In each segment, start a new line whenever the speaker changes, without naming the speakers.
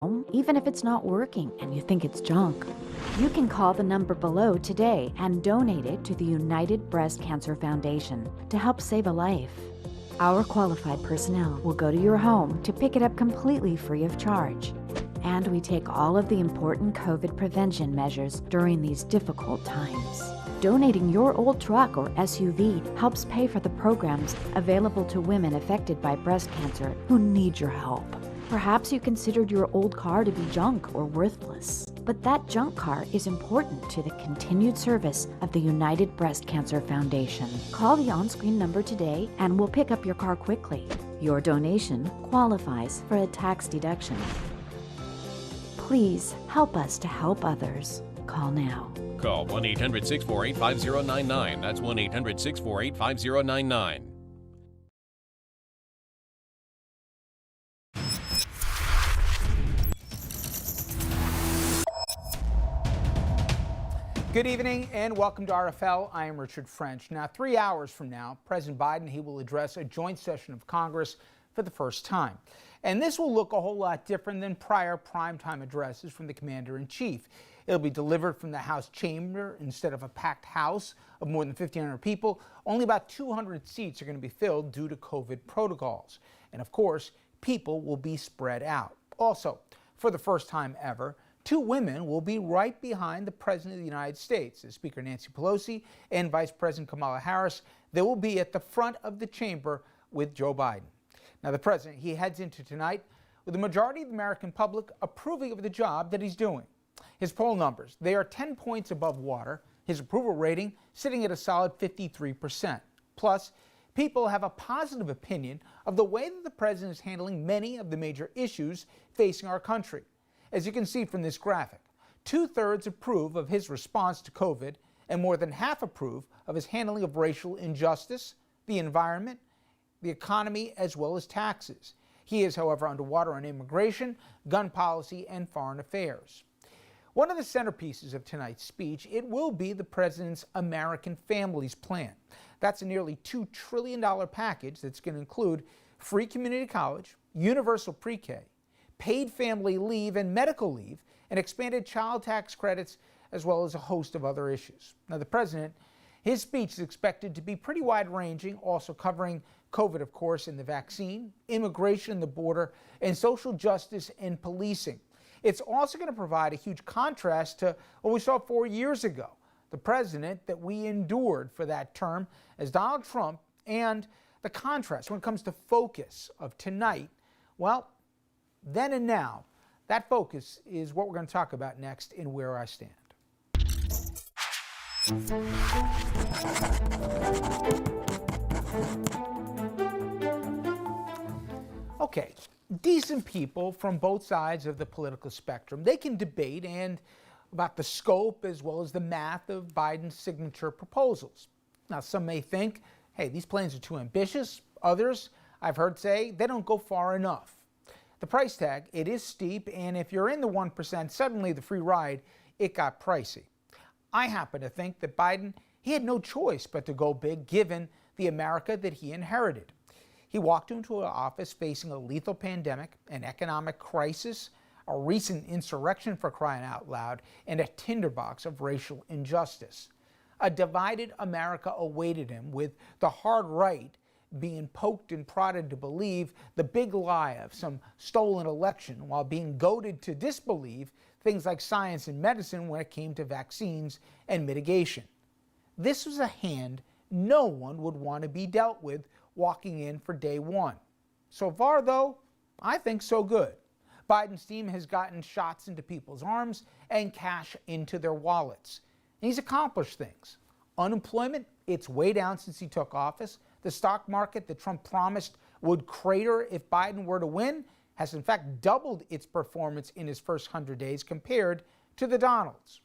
even if it's not working and you think it's junk. You can call the number below today and donate it to the United Breast Cancer Foundation to help save a life. Our qualified personnel will go to your home to pick it up completely free of charge. And we take all of the important COVID prevention measures during these difficult times. Donating your old truck or SUV helps pay for the programs available to women affected by breast cancer who need your help. Perhaps you considered your old car to be junk or worthless, but that junk car is important to the continued service of the United Breast Cancer Foundation. Call the on-screen number today and we'll pick up your car quickly. Your donation qualifies for a tax deduction. Please help us to help others. Call now.
Call 1-800-648-5099. That's 1-800-648-5099.
Good evening and welcome to RFL. I am Richard French. Now, 3 hours from now, President Biden, he will address a joint session of Congress for the first time. And this will look a whole lot different than prior primetime addresses from the commander-in-chief. It'll be delivered from the House chamber instead of a packed house of more than 1,500 people. Only about 200 seats are going to be filled due to COVID protocols. And of course, people will be spread out. Also, for the first time ever, 2 women will be right behind the President of the United States. As Speaker Nancy Pelosi and Vice President Kamala Harris, they will be at the front of the chamber with Joe Biden. Now, the President, he heads into tonight with the majority of the American public approving of the job that he's doing. His poll numbers, they are 10 points above water. His approval rating sitting at a solid 53%. Plus, people have a positive opinion of the way that the President is handling many of the major issues facing our country. As you can see from this graphic, 2/3 approve of his response to COVID, and more than half approve of his handling of racial injustice, the environment, the economy, as well as taxes. He is, however, underwater on immigration, gun policy, and foreign affairs. One of the centerpieces of tonight's speech, it will be the President's American Families Plan. That's a nearly $2 trillion package that's going to include free community college, universal pre-K, paid family leave and medical leave, and expanded child tax credits, as well as a host of other issues. Now, the President, his speech is expected to be pretty wide-ranging, also covering COVID, of course, and the vaccine, immigration and the border, and social justice and policing. It's also going to provide a huge contrast to what we saw 4 years ago, the President that we endured for that term as Donald Trump, and the contrast when it comes to focus of tonight. Well, then and now, that focus is what we're going to talk about next in Where I Stand. Okay, decent people from both sides of the political spectrum, they can debate about the scope as well as the math of Biden's signature proposals. Now, some may think, hey, these plans are too ambitious. Others, I've heard say, they don't go far enough. The price tag, it is steep, and if you're in the 1%, suddenly the free ride, it got pricey. I happen to think that Biden, he had no choice but to go big given the America that he inherited. He walked into an office facing a lethal pandemic, an economic crisis, a recent insurrection for crying out loud, and a tinderbox of racial injustice. A divided America awaited him, with the hard right being poked and prodded to believe the big lie of some stolen election, while being goaded to disbelieve things like science and medicine when it came to vaccines and mitigation. This was a hand no one would want to be dealt with walking in for day one. So far, though, I think so good. Biden's team has gotten shots into people's arms and cash into their wallets. And he's accomplished things. Unemployment, it's way down since he took office. The stock market that Trump promised would crater if Biden were to win has in fact doubled its performance in his first 100 days compared to the Donalds.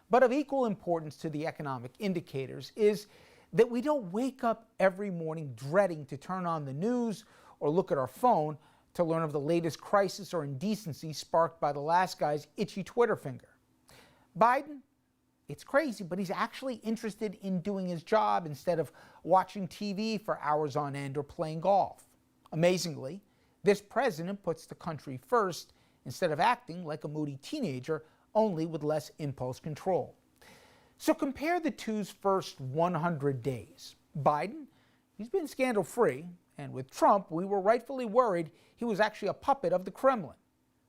But of equal importance to the economic indicators is that we don't wake up every morning dreading to turn on the news or look at our phone to learn of the latest crisis or indecency sparked by the last guy's itchy Twitter finger. Biden, it's crazy, but he's actually interested in doing his job instead of watching TV for hours on end or playing golf. Amazingly, this president puts the country first instead of acting like a moody teenager, only with less impulse control. So compare the two's first 100 days. Biden, he's been scandal-free, and with Trump, we were rightfully worried he was actually a puppet of the Kremlin.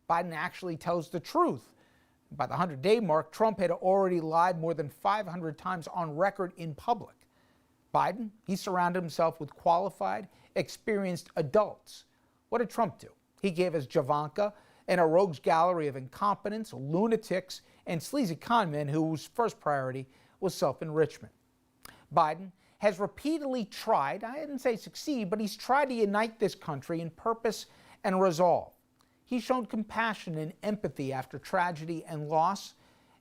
Biden actually tells the truth. By the 100-day mark, Trump had already lied more than 500 times on record in public. Biden, he surrounded himself with qualified, experienced adults. What did Trump do? He gave us Javanka and a rogues gallery of incompetents, lunatics, and sleazy con men whose first priority was self-enrichment. Biden has repeatedly tried, I didn't say succeed, but he's tried to unite this country in purpose and resolve. He's shown compassion and empathy after tragedy and loss,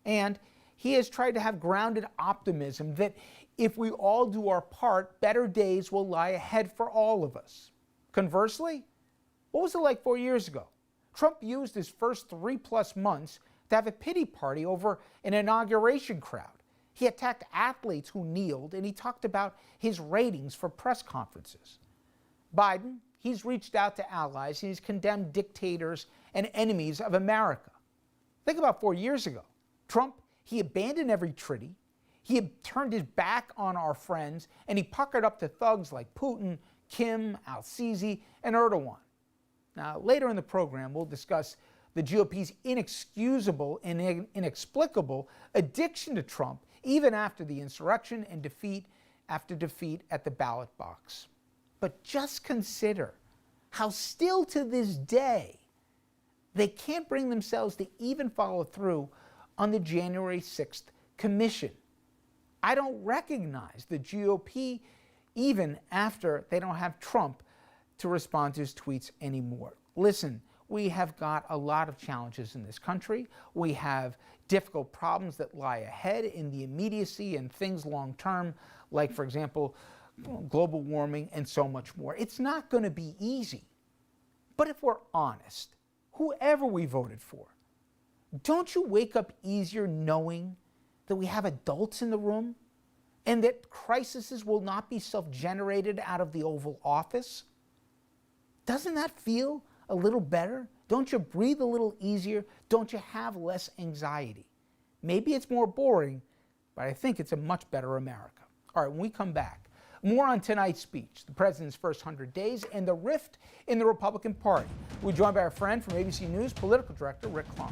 and he has tried to have grounded optimism that if we all do our part, better days will lie ahead for all of us. Conversely, what was it like 4 years ago? Trump used his first 3+ months to have a pity party over an inauguration crowd. He attacked athletes who kneeled, and he talked about his ratings for press conferences. Biden, he's reached out to allies, and he's condemned dictators and enemies of America. Think about 4 years ago. Trump, he abandoned every treaty, he had turned his back on our friends, and he puckered up to thugs like Putin, Kim, al-Sisi, and Erdogan. Now, later in the program, we'll discuss the GOP's inexcusable and inexplicable addiction to Trump, even after the insurrection and defeat after defeat at the ballot box. But just consider how still to this day they can't bring themselves to even follow through on the January 6th commission. I don't recognize the GOP even after they don't have Trump to respond to his tweets anymore. Listen, we have got a lot of challenges in this country. We have difficult problems that lie ahead in the immediacy and things long term, like, for example, global warming and so much more. It's not going to be easy. But if we're honest, whoever we voted for, don't you wake up easier knowing that we have adults in the room and that crises will not be self-generated out of the Oval Office? Doesn't that feel a little better? Don't you breathe a little easier? Don't you have less anxiety? Maybe it's more boring, but I think it's a much better America. All right, when we come back, more on tonight's speech, the president's first 100 days, and the rift in the Republican Party. We're joined by our friend from ABC News, political director Rick Klein.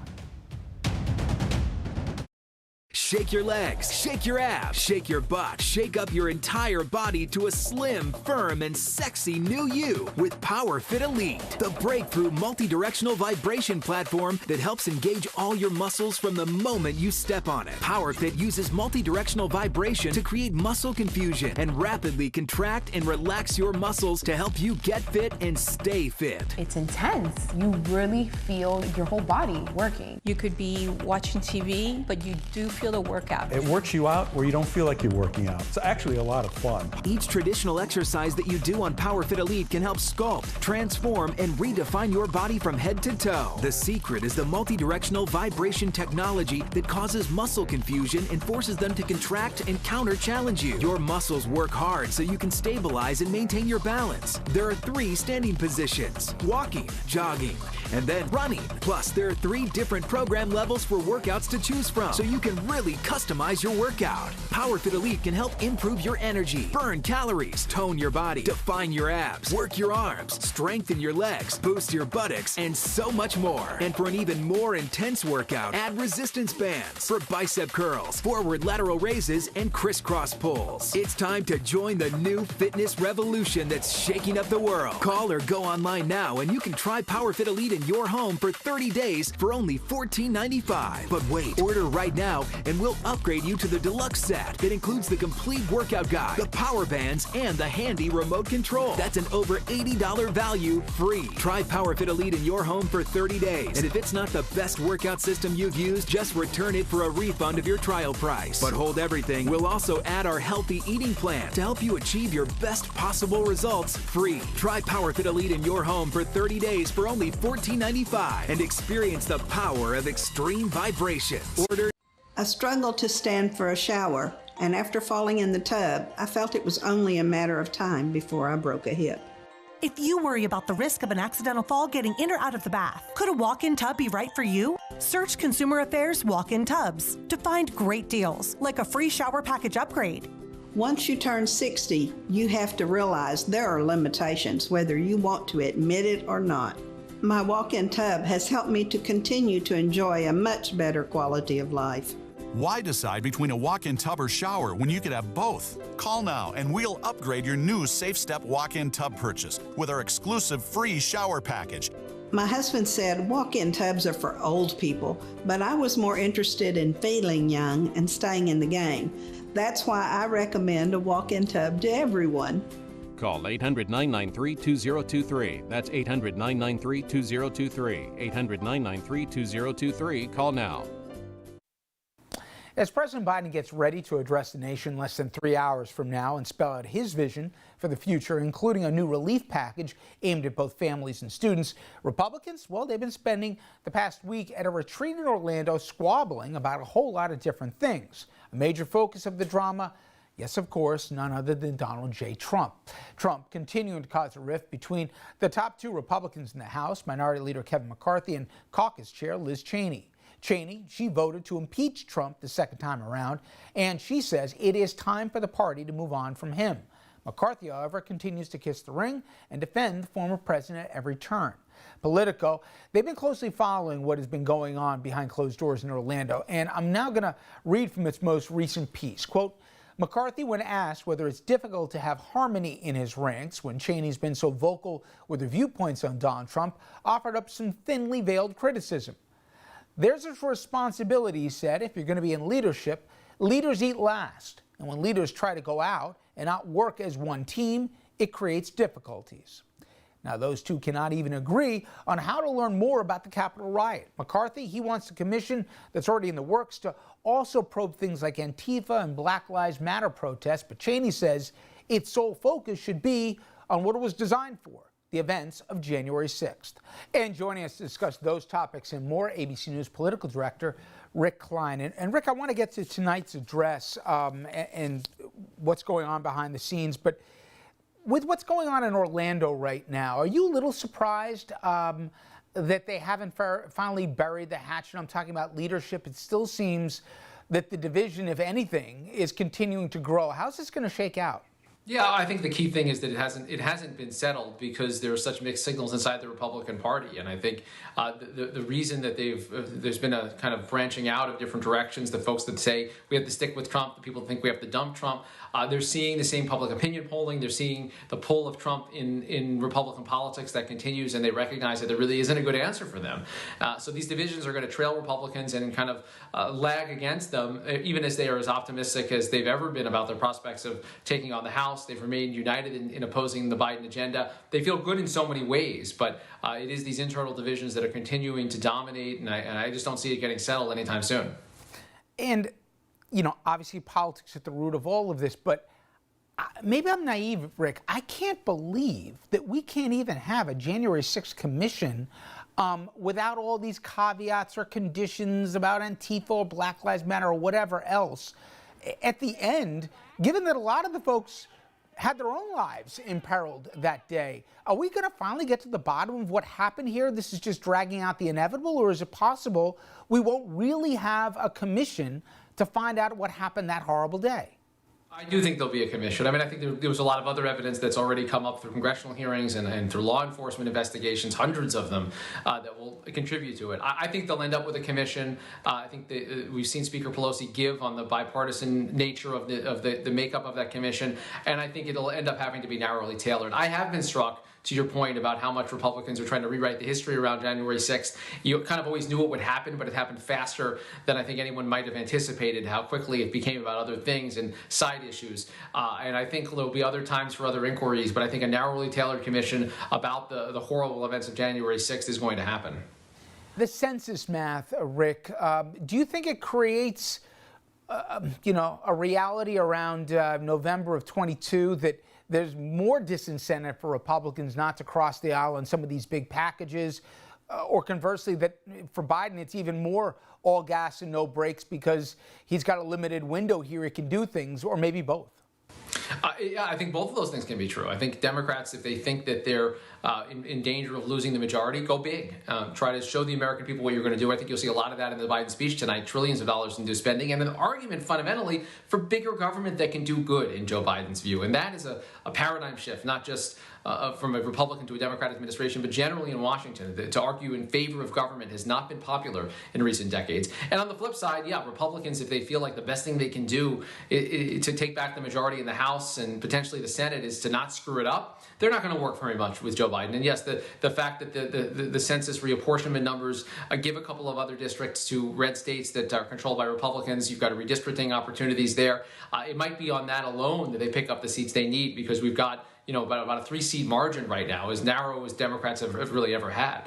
Shake your legs, shake your abs, shake your butt, shake up your entire body to a slim, firm, and sexy new you with PowerFit Elite, the breakthrough multi-directional vibration platform that helps engage all your muscles from the moment you step on it. PowerFit uses multi-directional vibration to create muscle confusion and rapidly contract and relax your muscles to help you get fit and stay fit.
It's intense. You really feel your whole body working.
You could be watching TV, but you do feel the workout.
It works you out where you don't feel like you're working out. It's actually a lot of fun.
Each traditional exercise that you do on PowerFit Elite can help sculpt, transform, and redefine your body from head to toe. The secret is the multi-directional vibration technology that causes muscle confusion and forces them to contract and counter-challenge you. Your muscles work hard so you can stabilize and maintain your balance. There are 3 standing positions: walking, jogging, and then running. Plus, there are 3 different program levels for workouts to choose from, so you can really customize your workout. PowerFit Elite can help improve your energy, burn calories, tone your body, define your abs, work your arms, strengthen your legs, boost your buttocks, and so much more. And for an even more intense workout, add resistance bands for bicep curls, forward lateral raises, and crisscross pulls. It's time to join the new fitness revolution that's shaking up the world. Call or go online now and you can try PowerFit Elite in your home for 30 days for only $14.95. But wait, order right now and we'll upgrade you to the deluxe set that includes the complete workout guide, the power bands, and the handy remote control. That's an over $80 value free. Try PowerFit Elite in your home for 30 days. And if it's not the best workout system you've used, just return it for a refund of your trial price. But hold everything, we'll also add our healthy eating plan to help you achieve your best possible results free. Try PowerFit Elite in your home for 30 days for only $14.95 and experience the power of extreme vibration. Order.
I struggled to stand for a shower, and after falling in the tub, I felt it was only a matter of time before I broke a hip.
If you worry about the risk of an accidental fall getting in or out of the bath, could a walk-in tub be right for you? Search Consumer Affairs Walk-in Tubs to find great deals, like a free shower package upgrade.
Once you turn 60, you have to realize there are limitations, whether you want to admit it or not. My walk-in tub has helped me to continue to enjoy a much better quality of life.
Why decide between a walk-in tub or shower when you could have both? Call now and we'll upgrade your new Safe Step walk-in tub purchase with our exclusive free shower package.
My husband said walk-in tubs are for old people, but I was more interested in feeling young and staying in the game. That's why I recommend a walk-in tub to everyone.
Call 800-993-2023. That's 800-993-2023. 800-993-2023. Call now.
As President Biden gets ready to address the nation less than 3 hours from now and spell out his vision for the future, including a new relief package aimed at both families and students, Republicans, well, they've been spending the past week at a retreat in Orlando squabbling about a whole lot of different things. A major focus of the drama, yes, of course, none other than Donald J. Trump. Trump continuing to cause a rift between the top two Republicans in the House, Minority Leader Kevin McCarthy and Caucus Chair Liz Cheney. Cheney, she voted to impeach Trump the second time around, and she says it is time for the party to move on from him. McCarthy, however, continues to kiss the ring and defend the former president at every turn. Politico, they've been closely following what has been going on behind closed doors in Orlando, and I'm now going to read from its most recent piece. Quote, McCarthy, when asked whether it's difficult to have harmony in his ranks when Cheney's been so vocal with her viewpoints on Donald Trump, offered up some thinly veiled criticism. There's a responsibility, he said, if you're going to be in leadership, leaders eat last. And when leaders try to go out and not work as one team, it creates difficulties. Now, those two cannot even agree on how to learn more about the Capitol riot. McCarthy, he wants the commission that's already in the works to also probe things like Antifa and Black Lives Matter protests, but Cheney says its sole focus should be on what it was designed for, the events of January 6th. And joining us to discuss those topics and more, ABC News political director Rick Klein. And Rick, I want to get to tonight's address and what's going on behind the scenes. But with what's going on in Orlando right now, are you a little surprised that they haven't finally buried the hatchet? I'm talking about leadership. It still seems that the division, if anything, is continuing to grow. How's this going to shake out?
Yeah, I think the key thing is that it hasn't been settled because there are such mixed signals inside the Republican Party, and I think the reason that there's been a kind of branching out of different directions. The folks that say we have to stick with Trump, the people that think we have to dump Trump, they're seeing the same public opinion polling. They're seeing the pull of Trump in Republican politics that continues, and they recognize that there really isn't a good answer for them. So these divisions are going to trail Republicans and kind of lag against them, even as they are as optimistic as they've ever been about their prospects of taking on the House. They've remained united in opposing the Biden agenda. They feel good in so many ways, but it is these internal divisions that are continuing to dominate, and I just don't see it getting settled anytime soon. And, you know, obviously politics at the root of all of this, but maybe I'm naive, Rick. I can't believe that we can't even have a January 6th commission without all these caveats or conditions about Antifa or Black Lives Matter or whatever else. At the end, given that a lot of the folks had their own lives imperiled that day, are we going to finally get to the bottom of what happened here? This is just dragging out the inevitable, or is it possible we won't really have a commission to find out what happened that horrible day? I do think there'll be a commission. I mean, I think there was a lot of other evidence that's already come up through congressional hearings and through law enforcement investigations, hundreds of them, that will contribute to it. I think they'll end up with a commission. I think we've seen Speaker Pelosi give on the bipartisan nature of the makeup of that commission, and I think it'll end up having to be narrowly tailored. I have been struck, to your point about how much Republicans are trying to rewrite the history around January 6th. You kind of always knew what would happen, but it happened faster than I think anyone might have anticipated, how quickly it became about other things and side issues. And I think there'll be other times for other inquiries, but I think a narrowly tailored commission about the horrible events of January 6th is going to happen. The census math, Rick, do you think it creates, a reality around November of 22 that there's more disincentive for Republicans not to cross the aisle on some of these big packages, or conversely, that for Biden, it's even more all gas and no brakes because he's got a limited window here he can do things, or maybe both? Yeah, I think both of those things can be true. I think Democrats, if they think that they're in danger of losing the majority, go big. Try to show the American people what you're going to do. I think you'll see a lot of that in the Biden speech tonight, trillions of dollars in new spending, and an argument fundamentally for bigger government that can do good in Joe Biden's view. And that is a paradigm shift, not just from a Republican to a Democrat administration, but generally in Washington. To argue in favor of government has not been popular in recent decades. And on the flip side, yeah, Republicans, if they feel like the best thing they can do to take back the majority in the House and potentially the Senate is to not screw it up, they're not going to work very much with Joe Biden. And yes, the fact that the census reapportionment numbers give a couple of other districts to red states that are controlled by Republicans, you've got redistricting opportunities there. It might be on that alone that they pick up the seats they need, because we've got about a 3-seat margin right now, as narrow as Democrats have really ever had.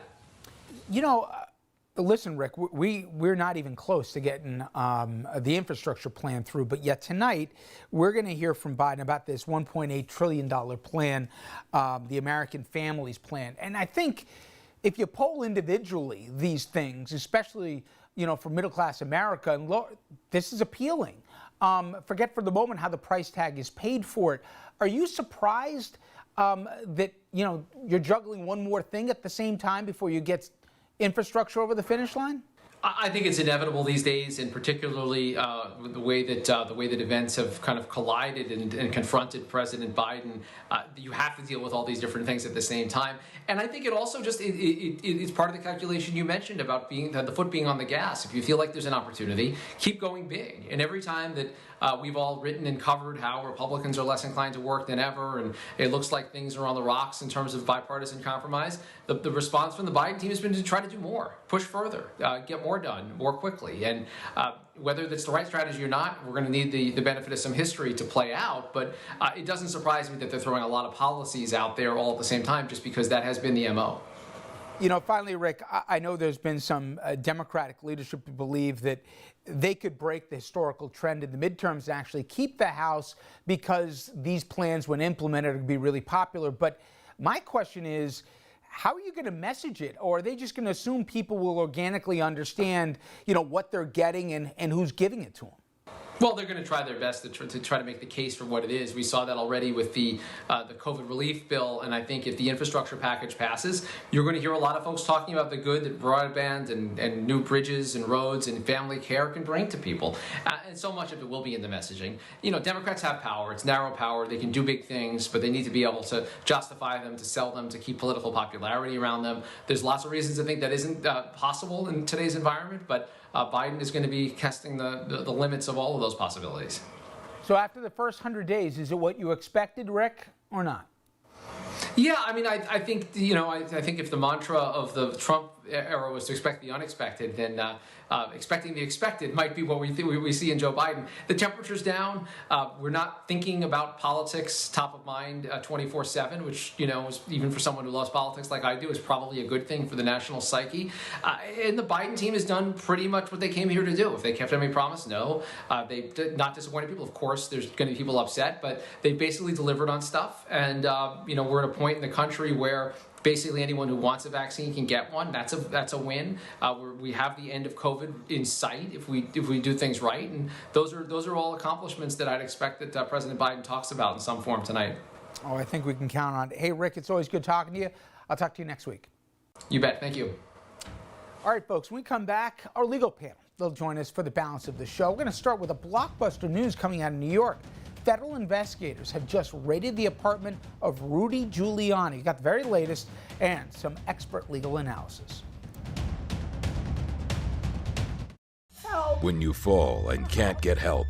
Listen, Rick, we're not even close to getting the infrastructure plan through, but yet tonight we're going to hear from Biden about this $1.8 trillion plan, the American Families Plan. And I think if you poll individually these things, especially for middle-class America, and this is appealing. Forget for the moment how the price tag is paid for it. Are you surprised that you're juggling one more thing at the same time before you get infrastructure over the finish line?
I think it's inevitable these days, and particularly the way that events have kind of collided and confronted President Biden. You have to deal with all these different things at the same time, and I think it also it's part of the calculation you mentioned about the foot being on the gas. If you feel like there's an opportunity, keep going big. And every time that we've all written and covered how Republicans are less inclined to work than ever, and it looks like things are on the rocks in terms of bipartisan compromise, the response from the Biden team has been to try to do more, push further, get more done more quickly. And whether that's the right strategy or not, we're going to need the benefit of some history to play out. But it doesn't surprise me that they're throwing a lot of policies out there all at the same time, just because that has been the MO.
Finally, Rick, I know there's been some Democratic leadership to believe that they could break the historical trend in the midterms and actually keep the House, because these plans, when implemented, are going to be really popular. But my question is, how are you going to message it? Or are they just going to assume people will organically understand, what they're getting and who's giving it to them?
Well, they're going to try their best to try to make the case for what it is. We saw that already with the COVID relief bill, and I think if the infrastructure package passes, you're going to hear a lot of folks talking about the good that broadband and new bridges and roads and family care can bring to people. And so much of it will be in the messaging. Democrats have power. It's narrow power. They can do big things, but they need to be able to justify them, to sell them, to keep political popularity around them. There's lots of reasons to think that isn't possible in today's environment, but Biden is going to be testing the limits of all of those possibilities.
So after the first 100 days, is it what you expected, Rick, or not?
Yeah, I mean, I think, I think if the mantra of the Trump era was to expect the unexpected, then expecting the expected might be what we see in Joe Biden. The temperature's down. We're not thinking about politics top of mind 24/7, which, is, even for someone who loves politics like I do, is probably a good thing for the national psyche. And the Biden team has done pretty much what they came here to do. If they kept any promise, no. They've not disappointed people. Of course, there's going to be people upset, but they basically delivered on stuff. And, we're at a point in the country where basically anyone who wants a vaccine can get one. That's a win. We have the end of COVID in sight if we do things right, and those are all accomplishments that I'd expect that President Biden talks about in some form tonight.
Oh, I think we can count on it. Hey, Rick, it's always good talking to you. I'll talk to you next week.
You bet. Thank you.
All right, folks, when we come back, our legal panel, they'll join us for the balance of the show. We're going to start with a blockbuster news coming out of New York. Federal investigators have just raided the apartment of Rudy Giuliani. You got the very latest and some expert legal analysis.
Help. When you fall and can't get help,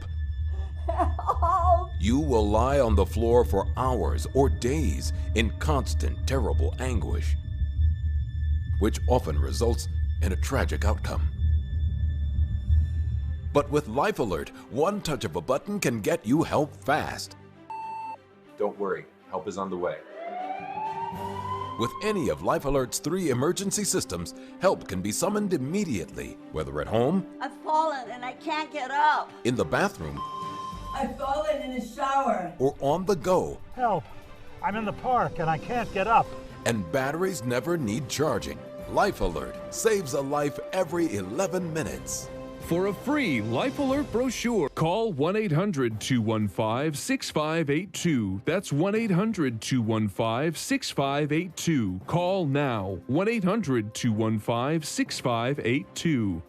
Help.
You will lie on the floor for hours or days in constant, terrible anguish, which often results in a tragic outcome. But with Life Alert, one touch of a button can get you help fast.
Don't worry, help is on the way.
With any of Life Alert's 3 emergency systems, help can be summoned immediately, whether at home,
I've fallen and I can't get up.
in the bathroom,
I've fallen in the shower.
or on the go.
Help! I'm in the park and I can't get up.
And batteries never need charging. Life Alert saves a life every 11 minutes.
for a free Life Alert brochure. Call 1-800-215-6582. That's 1-800-215-6582. Call now. 1-800-215-6582.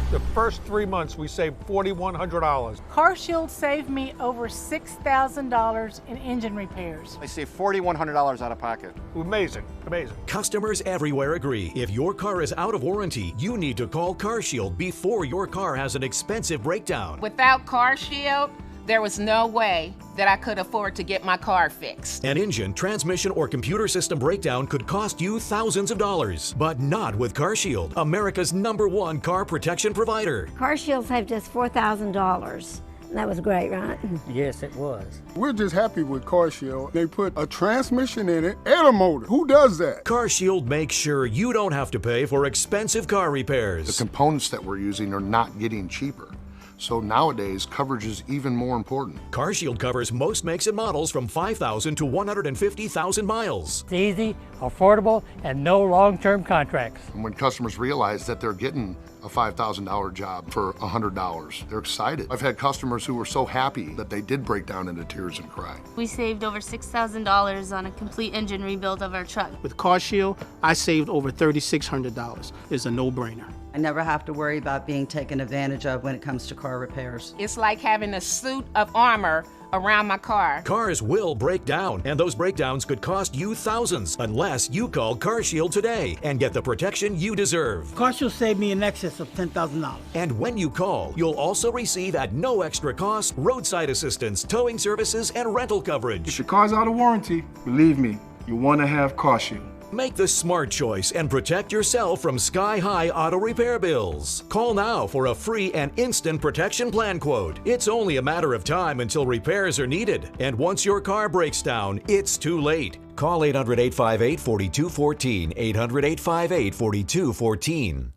The first 3 months, we saved $4,100.
CarShield saved me over $6,000 in engine repairs.
I saved $4,100 out of pocket.
Amazing, amazing.
Customers everywhere agree. If your car is out of warranty, you need to call CarShield before your car has an expensive breakdown.
Without CarShield, there was no way that I could afford to get my car fixed.
An engine, transmission, or computer system breakdown could cost you thousands of dollars, but not with CarShield, America's #1 car protection provider.
CarShield saved us $4,000. That was great, right?
Yes, it was.
We're just happy with CarShield. They put a transmission in it and a motor. Who does that?
CarShield makes sure you don't have to pay for expensive car repairs.
The components that we're using are not getting cheaper. So nowadays, coverage is even more important.
CarShield covers most makes and models from 5,000 to 150,000 miles.
It's easy, affordable, and no long-term contracts.
And when customers realize that they're getting a $5,000 job for $100, they're excited. I've had customers who were so happy that they did break down into tears and cry.
We saved over $6,000 on a complete engine rebuild of our truck.
With CarShield, I saved over $3,600. It's a no-brainer.
I never have to worry about being taken advantage of when it comes to car repairs.
It's like having a suit of armor around my car.
Cars will break down, and those breakdowns could cost you thousands unless you call CarShield today and get the protection you deserve.
CarShield saved me in excess of $10,000.
And when you call, you'll also receive at no extra cost roadside assistance, towing services, and rental coverage.
If your car's out of warranty, believe me, you want to have CarShield.
Make the smart choice and protect yourself from sky-high auto repair bills. Call now for a free and instant protection plan quote. It's only a matter of time until repairs are needed. And once your car breaks down, it's too late. Call 800-858-4214, 800-858-4214.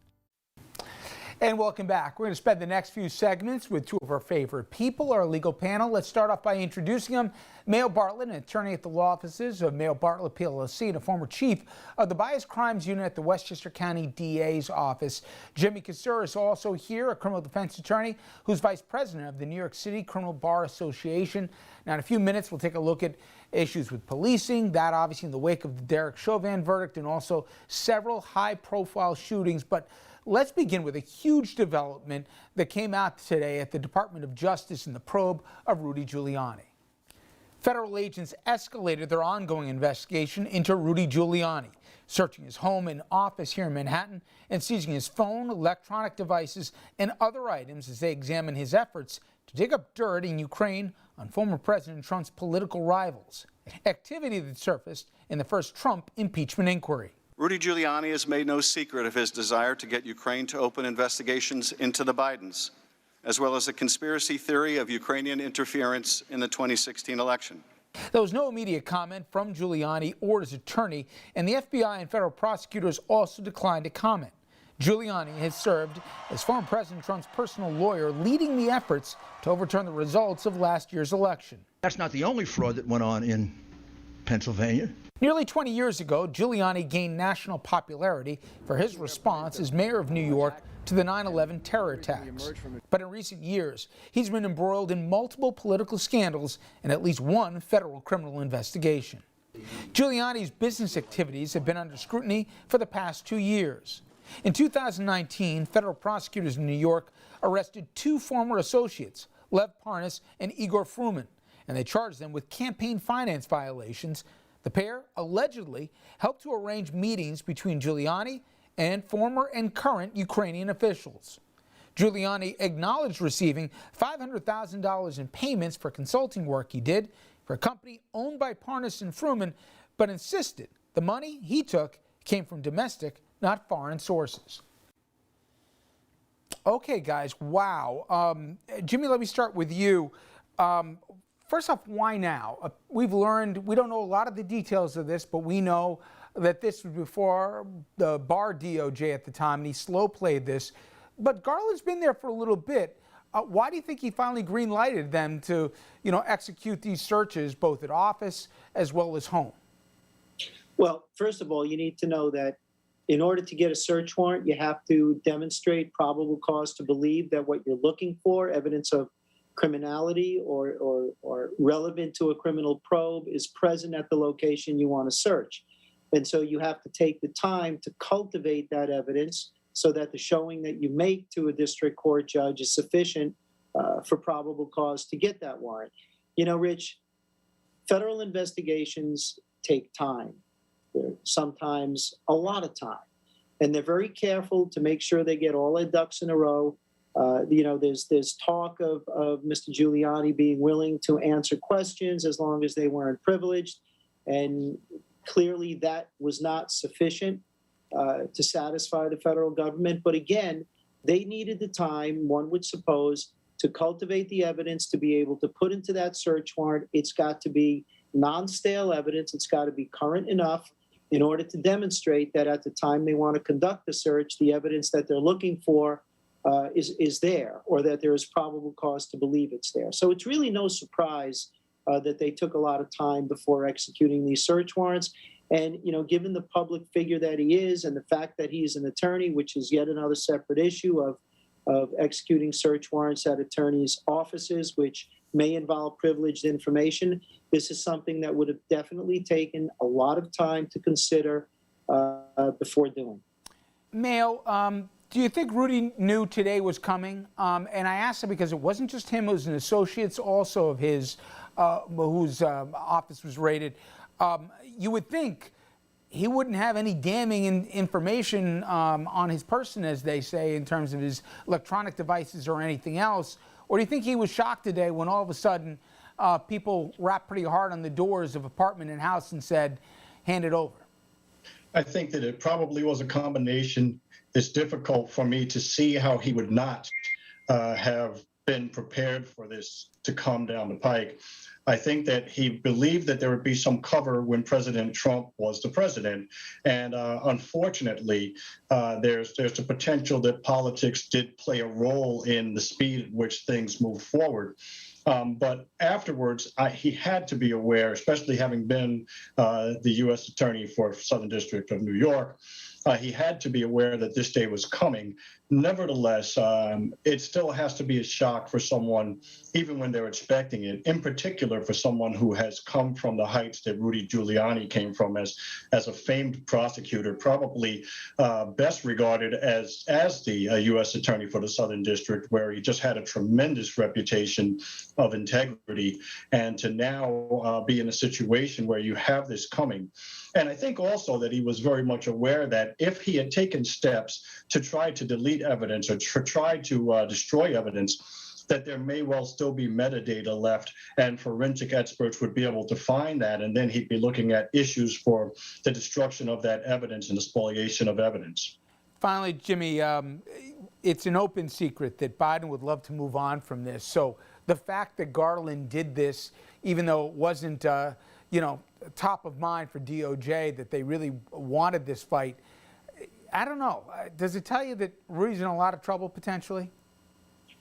And welcome back. We're going to spend the next few segments with two of our favorite people, our legal panel. Let's start off by introducing them. Mayo Bartlett, an attorney at the law offices of Mayo Bartlett PLLC and a former chief of the Bias Crimes Unit at the Westchester County DA's office. Jimmy Kassur is also here, a criminal defense attorney who's vice president of the New York City Criminal Bar Association. Now, in a few minutes, we'll take a look at issues with policing, that obviously in the wake of the Derek Chauvin verdict and also several high-profile shootings. But let's begin with a huge development that came out today at the Department of Justice in the probe of Rudy Giuliani. Federal agents escalated their ongoing investigation into Rudy Giuliani, searching his home and office here in Manhattan and seizing his phone, electronic devices, and other items as they examine his efforts to dig up dirt in Ukraine on former President Trump's political rivals, activity that surfaced in the first Trump impeachment inquiry.
Rudy Giuliani has made no secret of his desire to get Ukraine to open investigations into the Bidens, as well as a conspiracy theory of Ukrainian interference in the 2016 election.
There was no immediate comment from Giuliani or his attorney, and the FBI and federal prosecutors also declined to comment. Giuliani has served as former President Trump's personal lawyer, leading the efforts to overturn the results of last year's election.
That's not the only fraud that went on in Pennsylvania.
Nearly 20 years ago, Giuliani gained national popularity for his response as mayor of New York to the 9/11 terror attacks. But in recent years, he's been embroiled in multiple political scandals and at least one federal criminal investigation. Giuliani's business activities have been under scrutiny for the past 2 years. In 2019, federal prosecutors in New York arrested two former associates, Lev Parnas and Igor Fruman, and they charged them with campaign finance violations. The pair allegedly helped to arrange meetings between Giuliani and former and current Ukrainian officials. Giuliani acknowledged receiving $500,000 in payments for consulting work he did for a company owned by Parnas and Fruman, but insisted the money he took came from domestic, not foreign sources. Okay, guys, wow. Jimmy, let me start with you. First off, why now? We've learned, we don't know a lot of the details of this, but we know that this was before the Barr DOJ at the time, and he slow-played this. But Garland's been there for a little bit. Why do you think he finally green-lighted them to, execute these searches, both at office as well as home?
Well, first of all, you need to know that
In order to get a search warrant, you have to demonstrate probable cause to believe that what you're looking for, evidence of criminality or relevant to a criminal probe, is present at the location you want to search. And so you have to take the time to cultivate that evidence so that the showing that you make to a district court judge is sufficient for probable cause to get that warrant. You know, Rich, federal investigations take time. They're sometimes a lot of time. And they're very careful to make sure they get all their ducks in a row. You know, there's talk of Mr. Giuliani being willing to answer questions as long as they weren't privileged. And clearly that was not sufficient to satisfy the federal government. But again, they needed the time, one would suppose, to cultivate the evidence to be able to put into that search warrant. It's got to be non-stale evidence. It's got to be current enough in order to demonstrate that at the time they want to conduct the search, the evidence that they're looking for is there, or that there is probable cause to believe it's there. So it's really no surprise that they took a lot of time before executing these search warrants. And, you know, given the public figure that he is and the fact that he's an attorney, which is yet another separate issue of executing search warrants at attorneys' offices, which may involve privileged information, this is something that would have definitely taken a lot of time to consider before doing.
Mayo, do you think Rudy knew today was coming? And I asked him because it wasn't just him, it was an associate also of his whose office was raided. You would think he wouldn't have any damning information on his person, as they say, in terms of his electronic devices or anything else. Or do you think he was shocked today when all of a sudden people rapped pretty hard on the doors of apartment and house and said, hand it over?
I think that it probably was a combination. It's difficult for me to see how he would not have been prepared for this to come down the pike. I think that he believed that there would be some cover when President Trump was the president. And unfortunately, there's the potential that politics did play a role in the speed at which things moved forward. But afterwards, he had to be aware, especially having been the U.S. Attorney for Southern District of New York, he had to be aware that this day was coming. Nevertheless, it still has to be a shock for someone, even when they're expecting it, in particular for someone who has come from the heights that Rudy Giuliani came from as a famed prosecutor, probably best regarded as the U.S. Attorney for the Southern District, where he just had a tremendous reputation of integrity, and to now be in a situation where you have this coming. And I think also that he was very much aware that if he had taken steps to try to delete evidence or to try to destroy evidence, that there may well still be metadata left, and forensic experts would be able to find that, and then he'd be looking at issues for the destruction of that evidence and the spoliation of evidence.
Finally, Jimmy, it's an open secret that Biden would love to move on from this. So the fact that Garland did this, even though it wasn't, top of mind for DOJ, that they really wanted this fight, I don't know. Does it tell you that Rudy's in a lot of trouble potentially?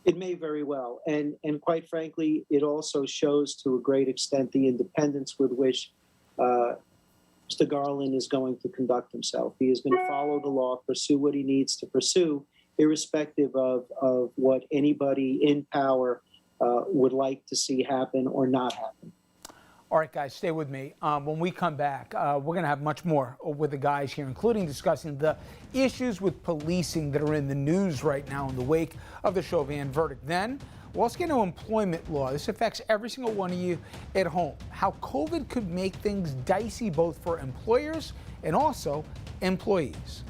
It may very well. And quite frankly, it also shows to a great extent the independence with which Mr. Garland is going to conduct himself. He is going to follow the law, pursue what he needs to pursue, irrespective of what anybody in power would like to see happen or not happen.
All right, guys, stay with me. When we come back, we're going to have much more with the guys here, including discussing the issues with policing that are in the news right now in the wake of the Chauvin verdict. Then we'll also get into employment law. This affects every single one of you at home. How COVID could make things dicey both for employers and also employees.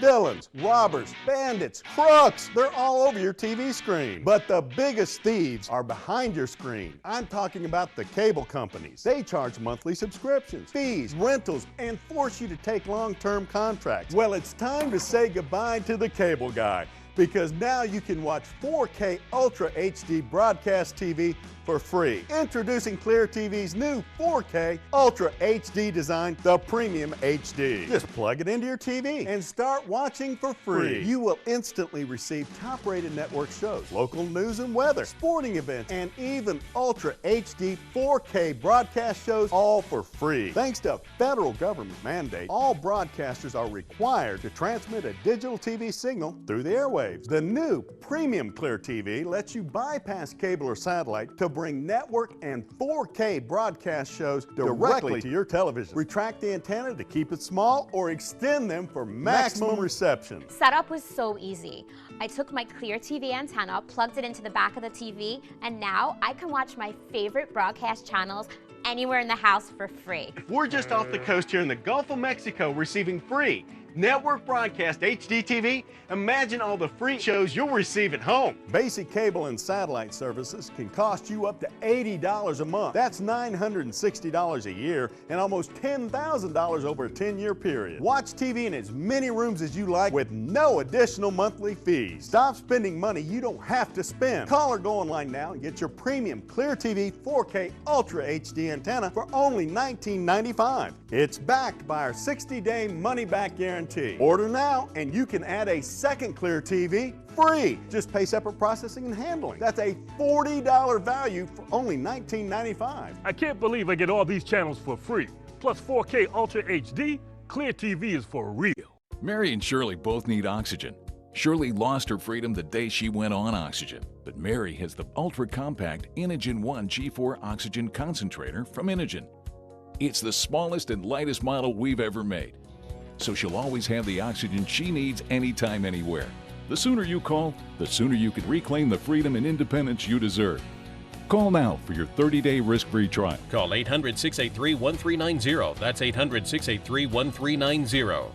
Villains, robbers, bandits, crooks, they're all over your TV screen. But the biggest thieves are behind your screen. I'm talking about the cable companies. They charge monthly subscriptions, fees, rentals, and force you to take long-term contracts. Well, it's time to say goodbye to the cable guy. because now you can watch 4K Ultra HD broadcast TV for free. Introducing Clear TV's new 4K Ultra HD design, the Premium HD. Just plug it into your TV and start watching for free. You will instantly receive top-rated network shows, local news and weather, sporting events, and even Ultra HD 4K broadcast shows, all for free. Thanks to federal government mandate, all broadcasters are required to transmit a digital TV signal through the airwaves. The new Premium Clear TV lets you bypass cable or satellite to bring network and 4K broadcast shows directly to your television. Retract the antenna to keep it small or extend them for maximum reception.
Setup was so easy. I took my Clear TV antenna, plugged it into the back of the TV, and now I can watch my favorite broadcast channels anywhere in the house for free.
We're just off the coast here in the Gulf of Mexico receiving free network broadcast HD TV. Imagine all the free shows you'll receive at home.
Basic cable and satellite services can cost you up to $80 a month. That's $960 a year and almost $10,000 over a 10-year period. Watch TV in as many rooms as you like with no additional monthly fees. Stop spending money you don't have to spend. Call or go online now and get your premium Clear TV 4K Ultra HD antenna for only $19.95. It's backed by our 60-day money-back guarantee. Order now and you can add a second Clear TV free. Just pay separate processing and handling. That's a $40 value for only $19.95.
I can't believe I get all these channels for free. Plus 4K Ultra HD, Clear TV is for real.
Mary and Shirley both need oxygen. Shirley lost her freedom the day she went on oxygen, but Mary has the ultra-compact Inogen 1 G4 oxygen concentrator from Inogen. It's the smallest and lightest model we've ever made, so she'll always have the oxygen she needs anytime, anywhere. The sooner you call, the sooner you can reclaim the freedom and independence you deserve. Call now for your 30-day risk-free trial.
Call 800-683-1390. That's 800-683-1390.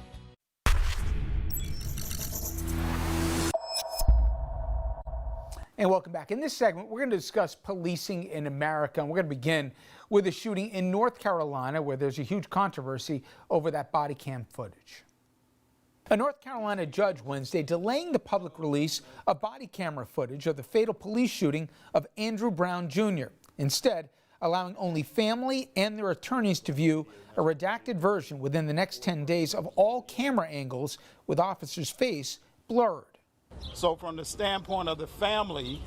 And welcome back. In this segment, we're going to discuss policing in America, and we're going to begin with a shooting in North Carolina where there's a huge controversy over that body cam footage. A North Carolina judge Wednesday delaying the public release of body camera footage of the fatal police shooting of Andrew Brown Jr., instead allowing only family and their attorneys to view a redacted version within the next 10 days of all camera angles with officer's face blurred.
So from the standpoint of the family,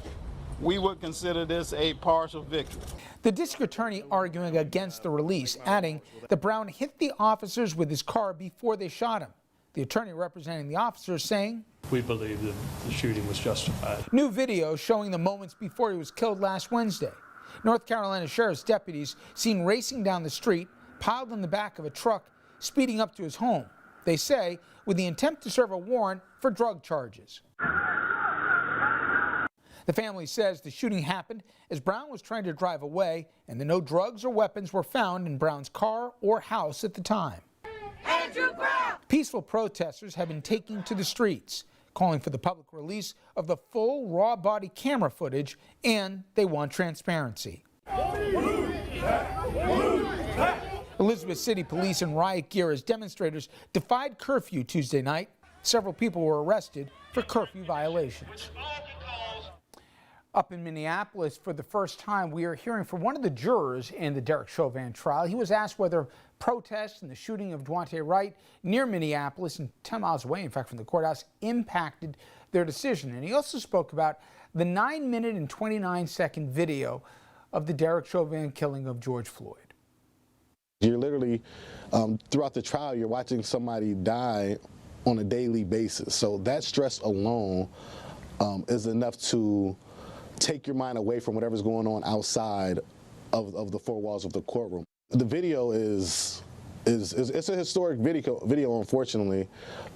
we would consider this a partial victory.
The district attorney arguing against the release, adding that Brown hit the officers with his car before they shot him. The attorney representing the officers saying,
We believe that the shooting was justified.
New video showing the moments before he was killed last Wednesday. North Carolina sheriff's deputies seen racing down the street, piled in the back of a truck, speeding up to his home. They say with the intent to serve a warrant for drug charges. The family says the shooting happened as Brown was trying to drive away and that no drugs or weapons were found in Brown's car or house at the time. Andrew Brown! Peaceful protesters have been taking to the streets, calling for the public release of the full raw body camera footage, and they want transparency. Elizabeth City police in riot gear as demonstrators defied curfew Tuesday night. Several people were arrested for curfew violations. Up in Minneapolis, for the first time, we are hearing from one of the jurors in the Derek Chauvin trial. He was asked whether protests and the shooting of Daunte Wright near Minneapolis and 10 miles away, in fact, from the courthouse, impacted their decision. And he also spoke about the 9-minute and 29-second video of the Derek Chauvin killing of George Floyd.
You're literally, throughout the trial, you're watching somebody die on a daily basis. So that stress alone is enough to take your mind away from whatever's going on outside of the four walls of the courtroom. The video it's a historic video, unfortunately,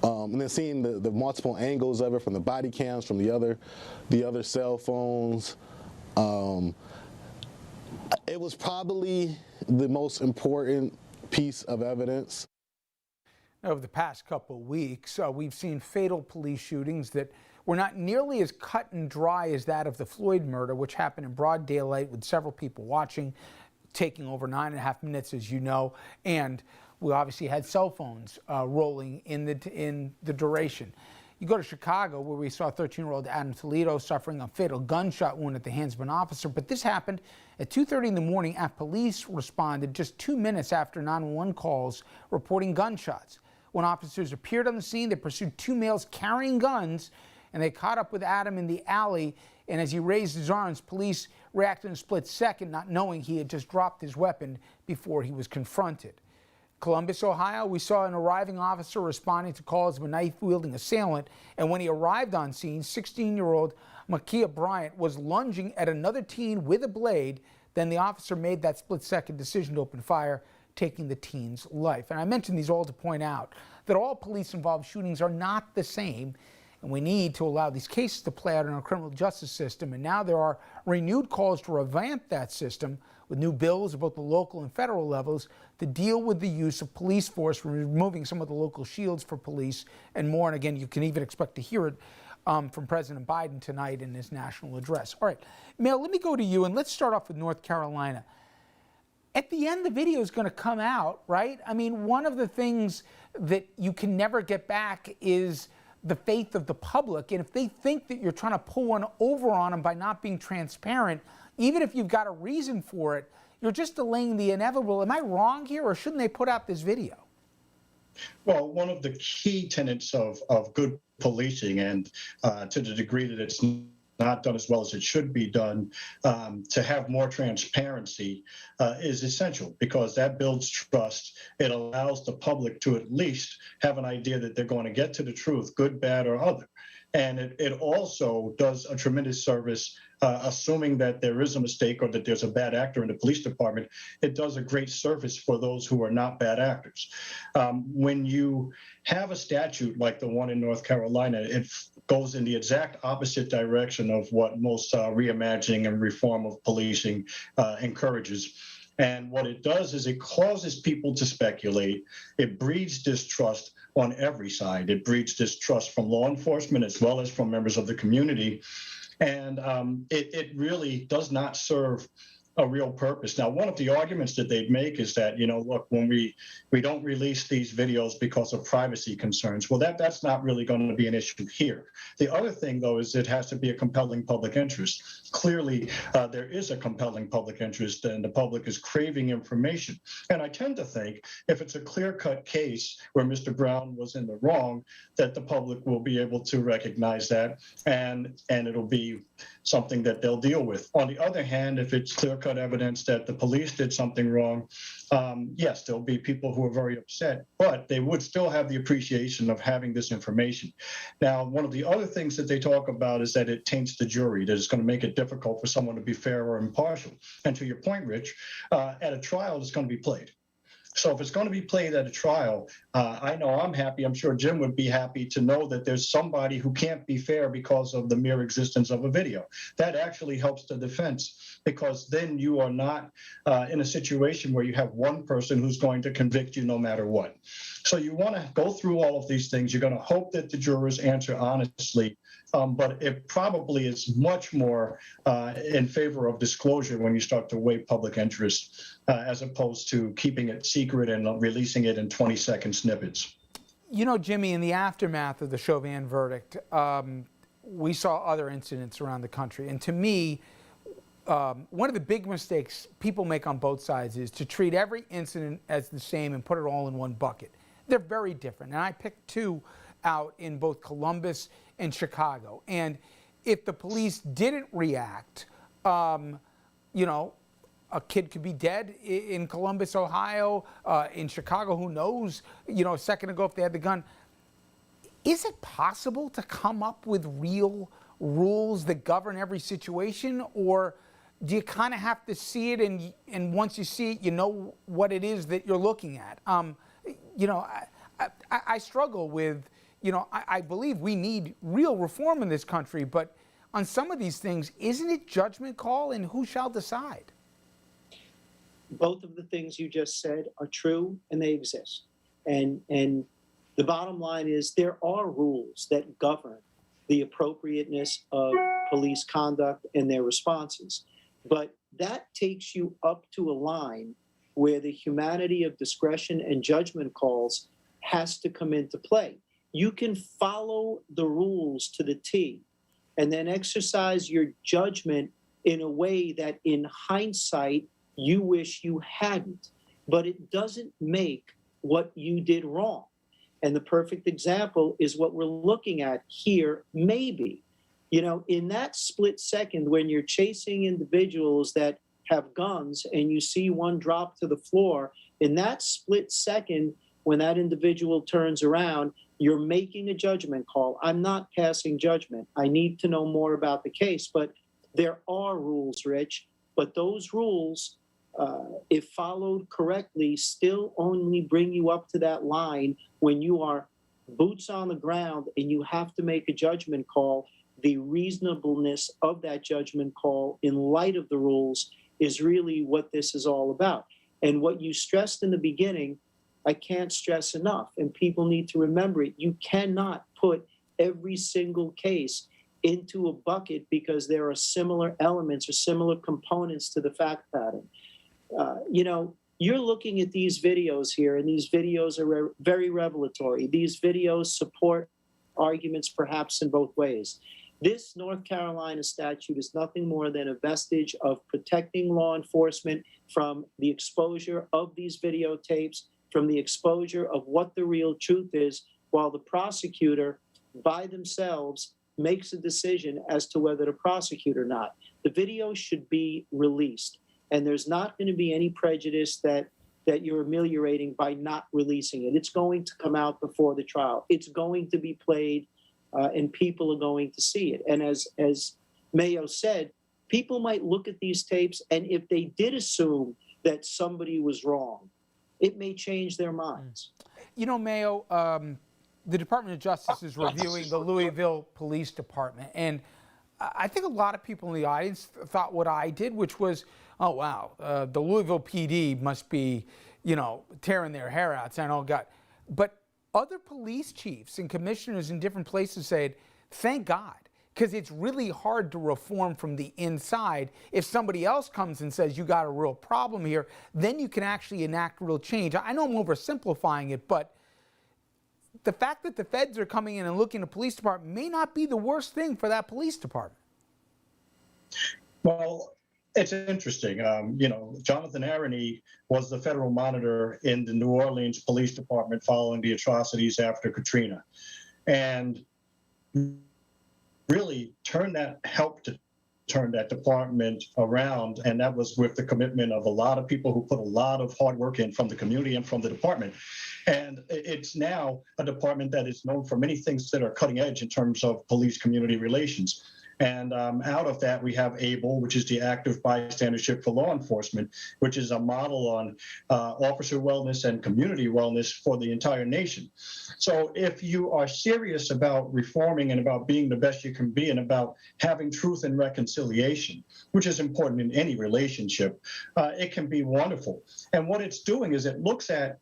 and then seeing the multiple angles of it from the body cams, from the other cell phones, it was probably the most important piece of evidence.
Over the past couple of weeks, we've seen fatal police shootings that were not nearly as cut and dry as that of the Floyd murder, which happened in broad daylight with several people watching, taking over 9.5 minutes, as you know, and we obviously had cell phones rolling in the duration. You go to Chicago, where we saw 13-year-old Adam Toledo suffering a fatal gunshot wound at the hands of an officer. But this happened at 2:30 in the morning after police responded just 2 minutes after 911 calls reporting gunshots. When officers appeared on the scene, they pursued 2 males carrying guns, and they caught up with Adam in the alley. And as he raised his arms, police reacted in a split second, not knowing he had just dropped his weapon before he was confronted. Columbus, Ohio, we saw an arriving officer responding to calls of a knife-wielding assailant, and when he arrived on scene, 16-year-old Makia Bryant was lunging at another teen with a blade. Then the officer made that split-second decision to open fire, taking the teen's life. And I mention these all to point out that all police-involved shootings are not the same, and we need to allow these cases to play out in our criminal justice system. And now there are renewed calls to revamp that system with new bills at both the local and federal levels to deal with the use of police force, removing some of the local shields for police and more. And again, you can even expect to hear it from President Biden tonight in his national address. All right, Mel, let me go to you, and let's start off with North Carolina. At the end, the video is going to come out, right? I mean, one of the things that you can never get back is the faith of the public. And if they think that you're trying to pull one over on them by not being transparent, even if you've got a reason for it, you're just delaying the inevitable. Am I wrong here, or shouldn't they put out this video?
Well, one of the key tenets of good policing, and to the degree that it's not done as well as it should be done, to have more transparency is essential, because that builds trust. It allows the public to at least have an idea that they're going to get to the truth, good, bad, or other. And it also does a tremendous service, assuming that there is a mistake or that there's a bad actor in the police department. It does a great service for those who are not bad actors. When you have a statute like the one in North Carolina, it goes in the exact opposite direction of what most reimagining and reform of policing encourages. And what it does is it causes people to speculate. It breeds distrust on every side. It breeds distrust from law enforcement as well as from members of the community. And it really does not serve a real purpose. Now, one of the arguments that they'd make is that, look, when we don't release these videos because of privacy concerns, well, that's not really going to be an issue here. The other thing, though, is it has to be a compelling public interest. Clearly, there is a compelling public interest, and the public is craving information. And I tend to think if it's a clear-cut case where Mr. Brown was in the wrong, that the public will be able to recognize that, and it'll be something that they'll deal with. On the other hand, if it's clear-cut evidence that the police did something wrong, yes, there'll be people who are very upset, but they would still have the appreciation of having this information. Now, one of the other things that they talk about is that it taints the jury, that it's going to make it difficult for someone to be fair or impartial. And to your point, Rich, at a trial, it's going to be played. So if it's going to be played at a trial, I know I'm happy, I'm sure Jim would be happy to know that there's somebody who can't be fair because of the mere existence of a video. That actually helps the defense, because then you are not in a situation where you have one person who's going to convict you no matter what. So you want to go through all of these things. You're going to hope that the jurors answer honestly, but it probably is much more in favor of disclosure when you start to weigh public interest, as opposed to keeping it secret and releasing it in 20-second snippets.
Jimmy, in the aftermath of the Chauvin verdict, we saw other incidents around the country. And to me, one of the big mistakes people make on both sides is to treat every incident as the same and put it all in one bucket. They're very different. And I picked two out in both Columbus and Chicago. And if the police didn't react, a kid could be dead in Columbus, Ohio. In Chicago, who knows, a second ago if they had the gun. Is it possible to come up with real rules that govern every situation? Or do you kind of have to see it, and once you see it, you know what it is that you're looking at? I struggle with, I believe we need real reform in this country, but on some of these things, isn't it judgment call, and who shall decide?
Both of the things you just said are true, and they exist. And the bottom line is there are rules that govern the appropriateness of police conduct and their responses. But that takes you up to a line where the humanity of discretion and judgment calls has to come into play. you can follow the rules to the T and then exercise your judgment in a way that in hindsight you wish you hadn't, but it doesn't make what you did wrong. And the perfect example is what we're looking at here, maybe. You know, in that split second when you're chasing individuals that have guns and you see one drop to the floor, in that split second when that individual turns around, you're making a judgment call. I'm not passing judgment. I need to know more about the case, but there are rules, Rich, but those rules, if followed correctly, still only bring you up to that line when you are boots on the ground and you have to make a judgment call. The reasonableness of that judgment call in light of the rules is really what this is all about. And what you stressed in the beginning, I can't stress enough, and people need to remember it. You cannot put every single case into a bucket because there are similar elements or similar components to the fact pattern. You know, you're looking at these videos here, and these videos are very revelatory. These videos support arguments perhaps in both ways. This North Carolina statute is nothing more than a vestige of protecting law enforcement from the exposure of these videotapes, from the exposure of what the real truth is, while the prosecutor, by themselves, makes a decision as to whether to prosecute or not. The video should be released, and there's not going to be any prejudice that you're ameliorating by not releasing it. It's going to come out before the trial. It's going to be played, and people are going to see it. And as Mayo said, people might look at these tapes, and if they did assume that somebody was wrong, it may change their minds.
You know, Mayo, the Department of Justice is reviewing the Louisville Police Department, and I think a lot of people in the audience thought what I did, which was, oh, wow, the Louisville PD must be, you know, tearing their hair out, saying, oh, God. But other police chiefs and commissioners in different places said, thank God, because it's really hard to reform from the inside. If somebody else comes and says you got a real problem here, then you can actually enact real change. I know I'm oversimplifying it, but the fact that the feds are coming in and looking at the police department may not be the worst thing for that police department.
Well, it's interesting. You know, Jonathan Aroney was the federal monitor in the New Orleans Police Department following the atrocities after Katrina, and really helped to turn that department around. And that was with the commitment of a lot of people who put a lot of hard work in from the community and from the department. And it's now a department that is known for many things that are cutting edge in terms of police community relations. And out of that, we have ABLE, which is the active bystandership for law enforcement, which is a model on officer wellness and community wellness for the entire nation. So if you are serious about reforming and about being the best you can be and about having truth and reconciliation, which is important in any relationship, it can be wonderful. And what it's doing is it looks at,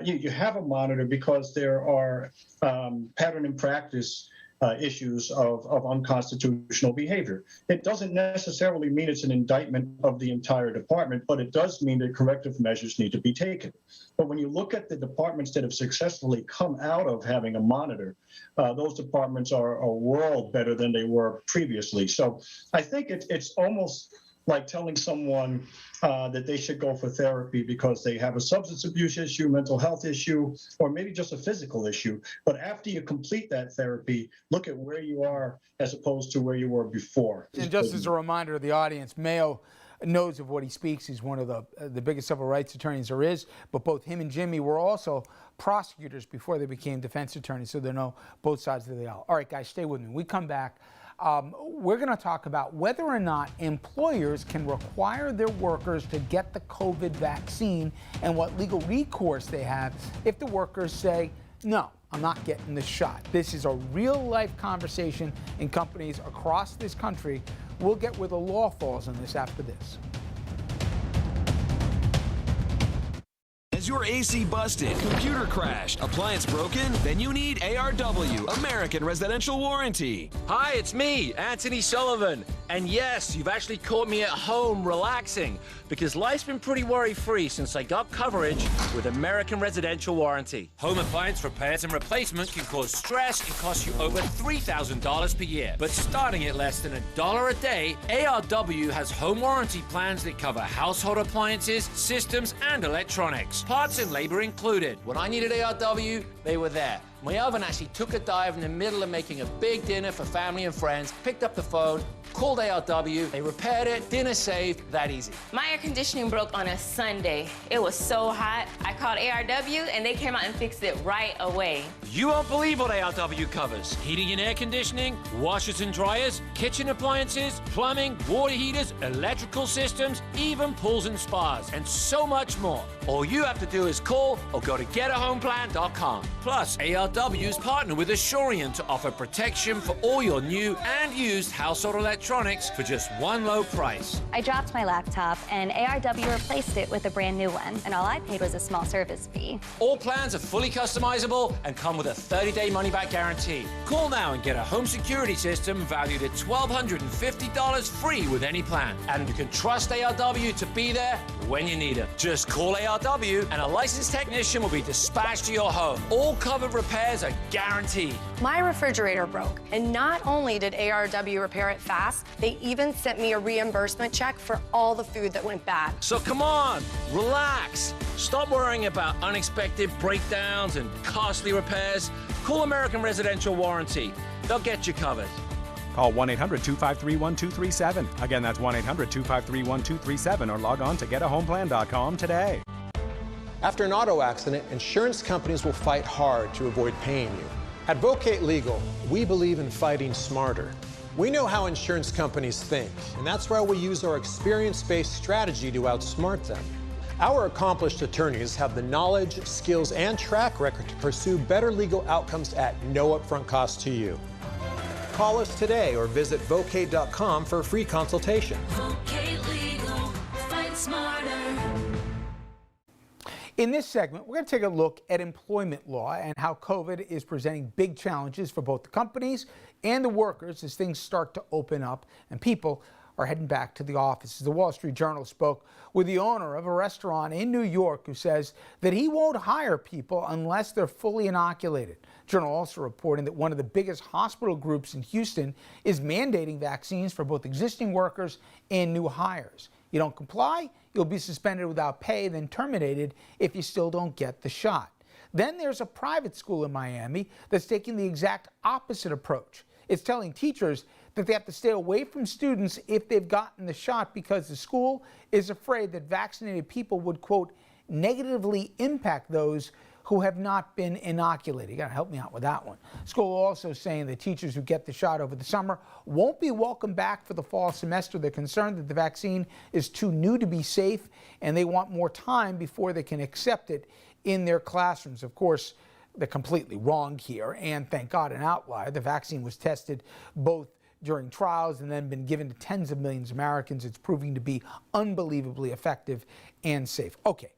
you have a monitor because there are pattern and practice issues of unconstitutional behavior. It doesn't necessarily mean it's an indictment of the entire department, but it does mean that corrective measures need to be taken. But when you look at the departments that have successfully come out of having a monitor, those departments are a world better than they were previously. So I think it's almost like telling someone that they should go for therapy because they have a substance abuse issue, mental health issue, or maybe just a physical issue. But after you complete that therapy, look at where you are as opposed to where you were before.
And just as a reminder to the audience, Mayo knows of what he speaks. He's one of the biggest civil rights attorneys there is, but both him and Jimmy were also prosecutors before they became defense attorneys, so they know both sides of the aisle. All right, guys, stay with me. When we come back, we're going to talk about whether or not employers can require their workers to get the COVID vaccine and what legal recourse they have if the workers say, no, I'm not getting the shot. This is a real-life conversation in companies across this country. We'll get where the law falls on this after this.
Has your AC busted, computer crashed, appliance broken? Then you need ARW, American Residential Warranty.
Hi, it's me, Anthony Sullivan. And yes, you've actually caught me at home relaxing because life's been pretty worry-free since I got coverage with American Residential Warranty. Home appliance repairs and replacement can cause stress and cost you over $3,000 per year. But starting at less than $1 a day, ARW has home warranty plans that cover household appliances, systems, and electronics. Parts and labor included. When I needed ARW, they were there. My oven actually took a dive in the middle of making a big dinner for family and friends, picked up the phone, called ARW, they repaired it, dinner saved, that easy.
My air conditioning broke on a Sunday. It was so hot. I called ARW and they came out and fixed it right away.
You won't believe what ARW covers. Heating and air conditioning, washers and dryers, kitchen appliances, plumbing, water heaters, electrical systems, even pools and spas, and so much more. All you have to do is call or go to getahomeplan.com. Plus, ARW's partnered with Assurant to offer protection for all your new and used household electronics for just one low price.
I dropped my laptop and ARW replaced it with a brand new one, and all I paid was a small service fee.
All plans are fully customizable and come with a 30-day money-back guarantee. Call now and get a home security system valued at $1,250 free with any plan. And you can trust ARW to be there when you need it. Just call ARW and a licensed technician will be dispatched to your home. All covered repairs are guaranteed.
My refrigerator broke, and not only did ARW repair it fast, they even sent me a reimbursement check for all the food that went bad.
So come on, relax. Stop worrying about unexpected breakdowns and costly repairs. Call American Residential Warranty. They'll get you covered.
Call 1-800-253-1237. Again, that's 1-800-253-1237 or log on to getahomeplan.com today.
After an auto accident, insurance companies will fight hard to avoid paying you. At Vocate Legal, we believe in fighting smarter. We know how insurance companies think, and that's why we use our experience-based strategy to outsmart them. Our accomplished attorneys have the knowledge, skills, and track record to pursue better legal outcomes at no upfront cost to you. Call us today or visit vocate.com for a free consultation.
Vocate Legal, fight smarter.
In this segment, we're going to take a look at employment law and how COVID is presenting big challenges for both the companies and the workers as things start to open up and people are heading back to the offices. The Wall Street Journal spoke with the owner of a restaurant in New York who says that he won't hire people unless they're fully inoculated. Journal also reporting that one of the biggest hospital groups in Houston is mandating vaccines for both existing workers and new hires. You don't comply, you'll be suspended without pay, then terminated if you still don't get the shot. Then there's a private school in Miami that's taking the exact opposite approach. It's telling teachers that they have to stay away from students if they've gotten the shot because the school is afraid that vaccinated people would, quote, negatively impact those who have not been inoculated. You gotta help me out with that one. School also saying that teachers who get the shot over the summer won't be welcome back for the fall semester. They're concerned that the vaccine is too new to be safe and they want more time before they can accept it in their classrooms. Of course, they're completely wrong here, and thank God an outlier. The vaccine was tested both during trials and then been given to tens of millions of Americans. It's proving to be unbelievably effective and safe. Okay,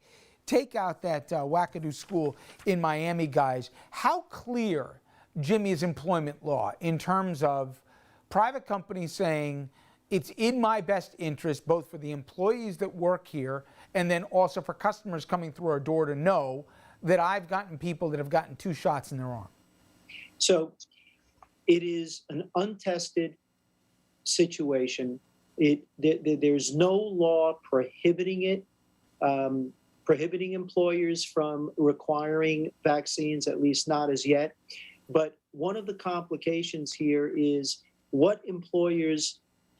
take out that wackadoo school in Miami, guys. How clear, Jimmy, is employment law in terms of private companies saying it's in my best interest, both for the employees that work here and then also for customers coming through our door to know that I've gotten people that have gotten 2 shots in their arm? So
it is an untested situation. There's no law prohibiting it, prohibiting employers from requiring vaccines, at least not as yet. But one of the complications here is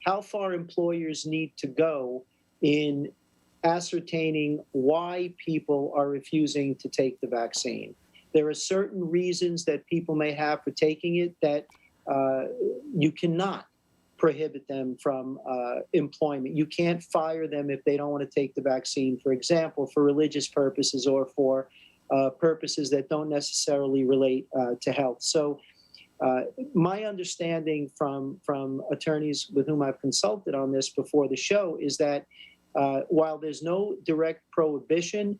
how far employers need to go in ascertaining why people are refusing to take the vaccine. There are certain reasons that people may have for taking it that you cannot prohibit them from employment. You can't fire them if they don't want to take the vaccine, for example, for religious purposes or for purposes that don't necessarily relate to health. So my understanding from attorneys with whom I've consulted on this before the show is that while there's no direct prohibition,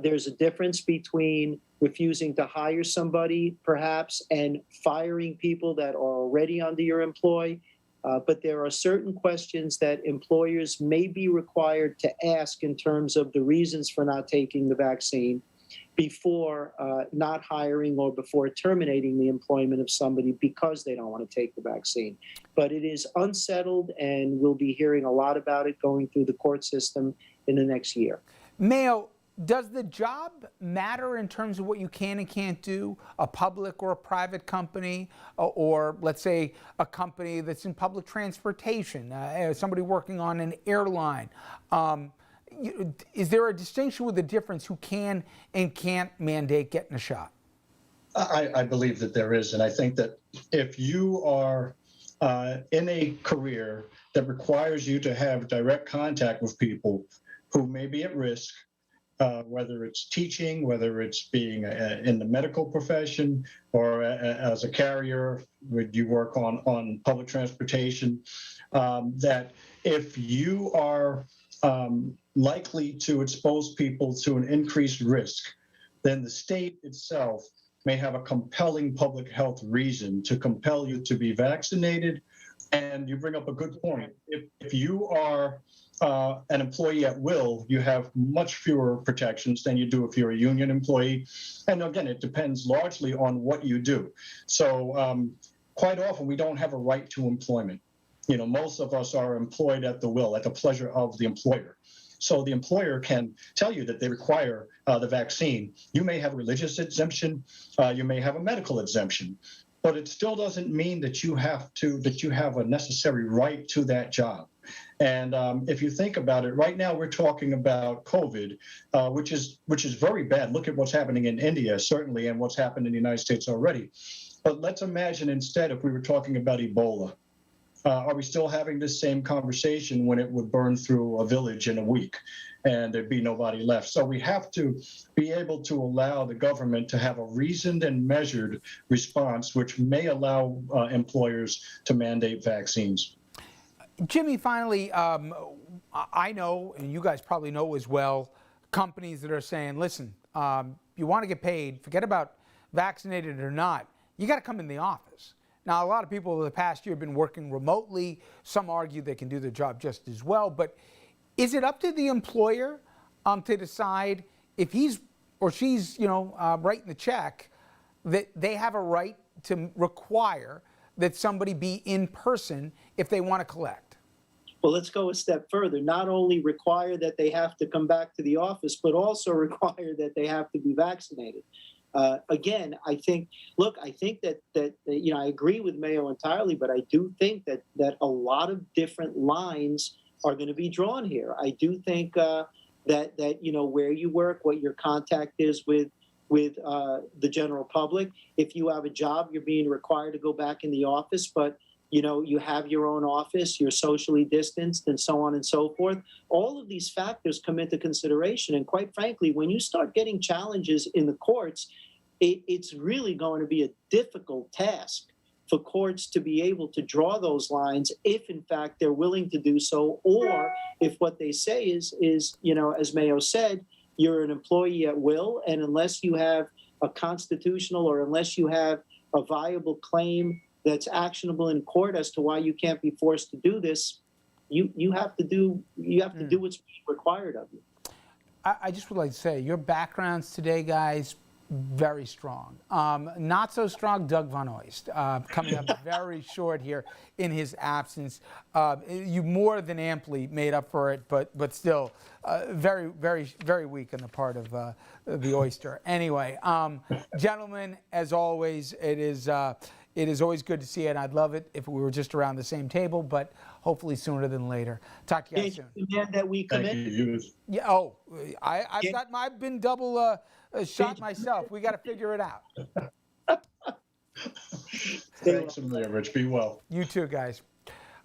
There's a difference between refusing to hire somebody, perhaps, and firing people that are already under your employ. But there are certain questions that employers may be required to ask in terms of the reasons for not taking the vaccine before not hiring or before terminating the employment of somebody because they don't want to take the vaccine. But it is unsettled, and we'll be hearing a lot about it going through the court system in the next year.
Mayo, does the job matter in terms of what you can and can't do? A public or a private company, or let's say a company that's in public transportation, somebody working on an airline. Is there a distinction with the difference who can and can't mandate getting a shot?
I believe that there is, and I think that if you are in a career that requires you to have direct contact with people who may be at risk, whether it's teaching, whether it's being in the medical profession, or as a carrier, would you work on public transportation, that if you are likely to expose people to an increased risk, then the state itself may have a compelling public health reason to compel you to be vaccinated. And you bring up a good point. If you are an employee at will, you have much fewer protections than you do if you're a union employee. And again, it depends largely on what you do. So quite often we don't have a right to employment. You know, most of us are employed at the will, at the pleasure of the employer. So the employer can tell you that they require the vaccine. You may have a religious exemption, you may have a medical exemption, but it still doesn't mean that you have a necessary right to that job. And if you think about it, right now we're talking about COVID, which is very bad. Look at what's happening in India, certainly, and what's happened in the United States already. But let's imagine instead if we were talking about Ebola. Are we still having this same conversation when it would burn through a village in a week and there'd be nobody left? So we have to be able to allow the government to have a reasoned and measured response, which may allow employers to mandate vaccines.
Jimmy, finally, I know, and you guys probably know as well, companies that are saying, listen, you want to get paid, forget about vaccinated or not, you got to come in the office. Now, a lot of people over the past year have been working remotely. Some argue they can do their job just as well. But is it up to the employer to decide if he's or she's, writing the check, that they have a right to require that somebody be in person if they want to collect?
Well, let's go a step further. Not only require that they have to come back to the office, but also require that they have to be vaccinated. Again, I think that I agree with Mayo entirely, but I do think that a lot of different lines are going to be drawn here. I do think that where you work, what your contact is with the general public. If you have a job, you're being required to go back in the office, but you have your own office, you're socially distanced, and so on and so forth. All of these factors come into consideration. And quite frankly, when you start getting challenges in the courts, it's really going to be a difficult task for courts to be able to draw those lines if, in fact, they're willing to do so, or if what they say is as Mayo said, you're an employee at will, and unless you have a constitutional or unless you have a viable claim that's actionable in court as to why you can't be forced to do this, you have to do what's required of you.
I just would like to say your backgrounds today, guys, very strong. Not so strong, Doug Von Oist, coming up very short here in his absence. You more than amply made up for it, but still very, very, very weak on the part of the oyster. Anyway, gentlemen, as always, it is always good to see you, and I'd love it if we were just around the same table, but hopefully sooner than later. Talk to you guys soon.
Demand that we come in.
Yeah. Oh, I've been double shot myself. We got to figure it out.
Thanks a million, Rich. Be well.
You too, guys.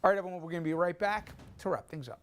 All right, everyone, we're going to be right back to wrap things up.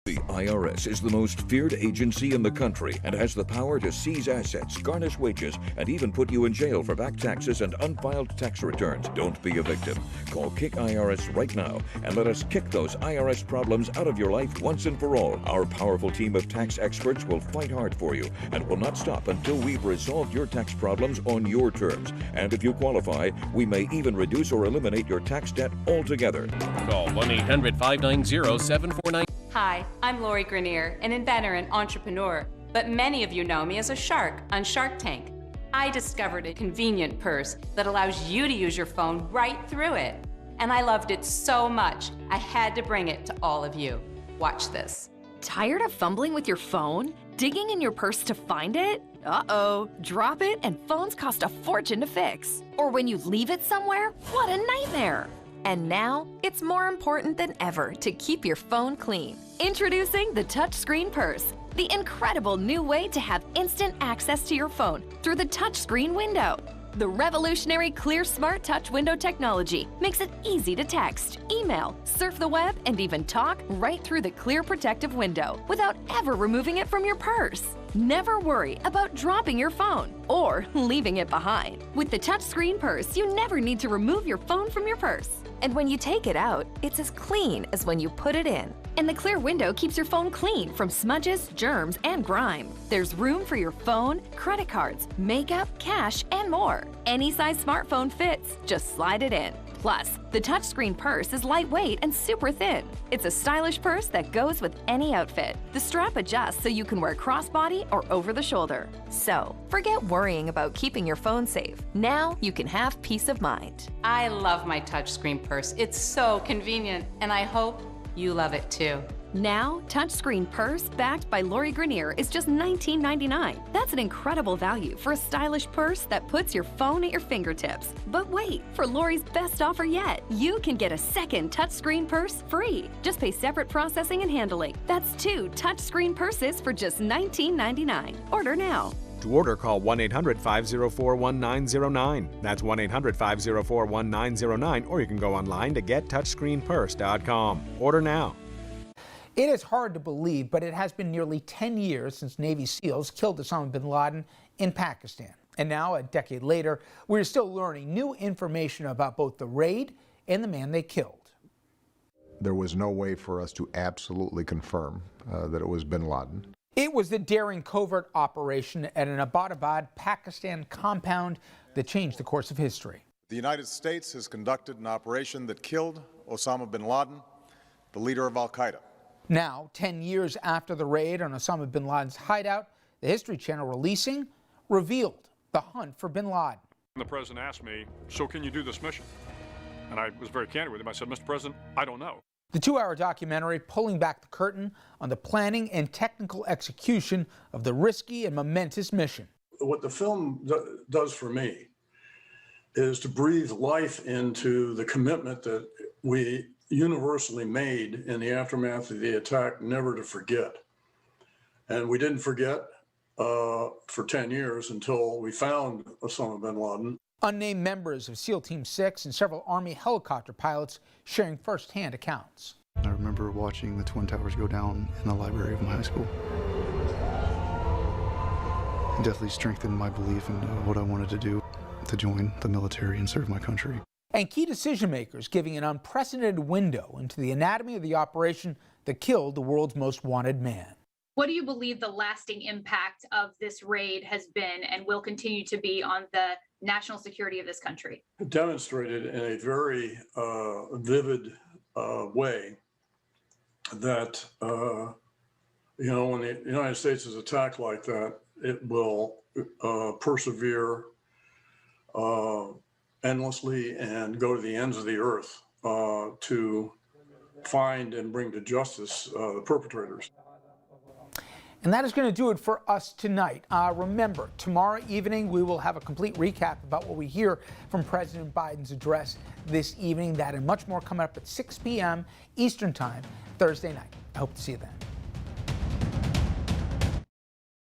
The
IRS is the most feared agency in the country and has the power to seize assets, garnish wages, and even put you in jail for back taxes and unfiled tax returns. Don't be a victim. Call Kick IRS right now and let us kick those IRS problems out of your life once and for all. Our powerful team of tax experts will fight hard for you and will not stop until we've resolved your tax problems on your terms. And if you qualify, we may even reduce or eliminate your tax debt altogether.
Call 1-800-590-7499.
Hi, I'm Lori Grenier, an inventor and entrepreneur, but many of you know me as a shark on Shark Tank. I discovered a convenient purse that allows you to use your phone right through it. And I loved it so much, I had to bring it to all of you. Watch this.
Tired of fumbling with your phone? Digging in your purse to find it? Uh-oh, drop it and phones cost a fortune to fix. Or when you leave it somewhere, what a nightmare. And now, it's more important than ever to keep your phone clean. Introducing the touchscreen purse, the incredible new way to have instant access to your phone through the touchscreen window. The revolutionary Clear Smart Touch window technology makes it easy to text, email, surf the web, and even talk right through the clear protective window without ever removing it from your purse. Never worry about dropping your phone or leaving it behind. With the touchscreen purse, you never need to remove your phone from your purse. And when you take it out, it's as clean as when you put it in. And the clear window keeps your phone clean from smudges, germs, and grime. There's room for your phone, credit cards, makeup, cash, and more. Any size smartphone fits, just slide it in. Plus, the touchscreen purse is lightweight and super thin. It's a stylish purse that goes with any outfit. The strap adjusts so you can wear crossbody or over the shoulder. So, forget worrying about keeping your phone safe. Now you can have peace of mind.
I love my touchscreen purse. It's so convenient, and I hope you love it too.
Now, touchscreen purse backed by Lori Grenier is just $19.99. That's an incredible value for a stylish purse that puts your phone at your fingertips. But wait, for Lori's best offer yet, you can get a second touchscreen purse free. Just pay separate processing and handling. That's 2 touchscreen purses for just $19.99. Order now.
To order, call 1-800-504-1909. That's 1-800-504-1909, or you can go online to gettouchscreenpurse.com. Order now.
It is hard to believe, but it has been nearly 10 years since Navy SEALs killed Osama bin Laden in Pakistan. And now, a decade later, we're still learning new information about both the raid and the man they killed.
There was no way for us to absolutely confirm that it was bin Laden.
It was the daring covert operation at an Abbottabad, Pakistan compound that changed the course of history.
The United States has conducted an operation that killed Osama bin Laden, the leader of al-Qaeda.
Now, 10 years after the raid on Osama bin Laden's hideout, the History Channel revealed the hunt for bin Laden.
The president asked me, so can you do this mission? And I was very candid with him. I said, Mr. President, I don't know.
The 2-hour documentary pulling back the curtain on the planning and technical execution of the risky and momentous mission.
What the film does for me is to breathe life into the commitment that we universally made in the aftermath of the attack, never to forget. And we didn't forget for 10 years until we found Osama bin Laden.
Unnamed members of SEAL Team 6 and several Army helicopter pilots sharing firsthand accounts.
I remember watching the Twin Towers go down in the library of my high school. It definitely strengthened my belief in what I wanted to do, to join the military and serve my country.
And key decision makers giving an unprecedented window into the anatomy of the operation that killed the world's most wanted man.
What do you believe the lasting impact of this raid has been and will continue to be on the national security of this country?
It demonstrated in a very vivid way that, when the United States is attacked like that, it will persevere endlessly and go to the ends of the earth to find and bring to justice the perpetrators.
And that is going to do it for us tonight. Remember, tomorrow evening we will have a complete recap about what we hear from President Biden's address this evening. That and much more coming up at 6 p.m. Eastern Time, Thursday night. I hope to see you then.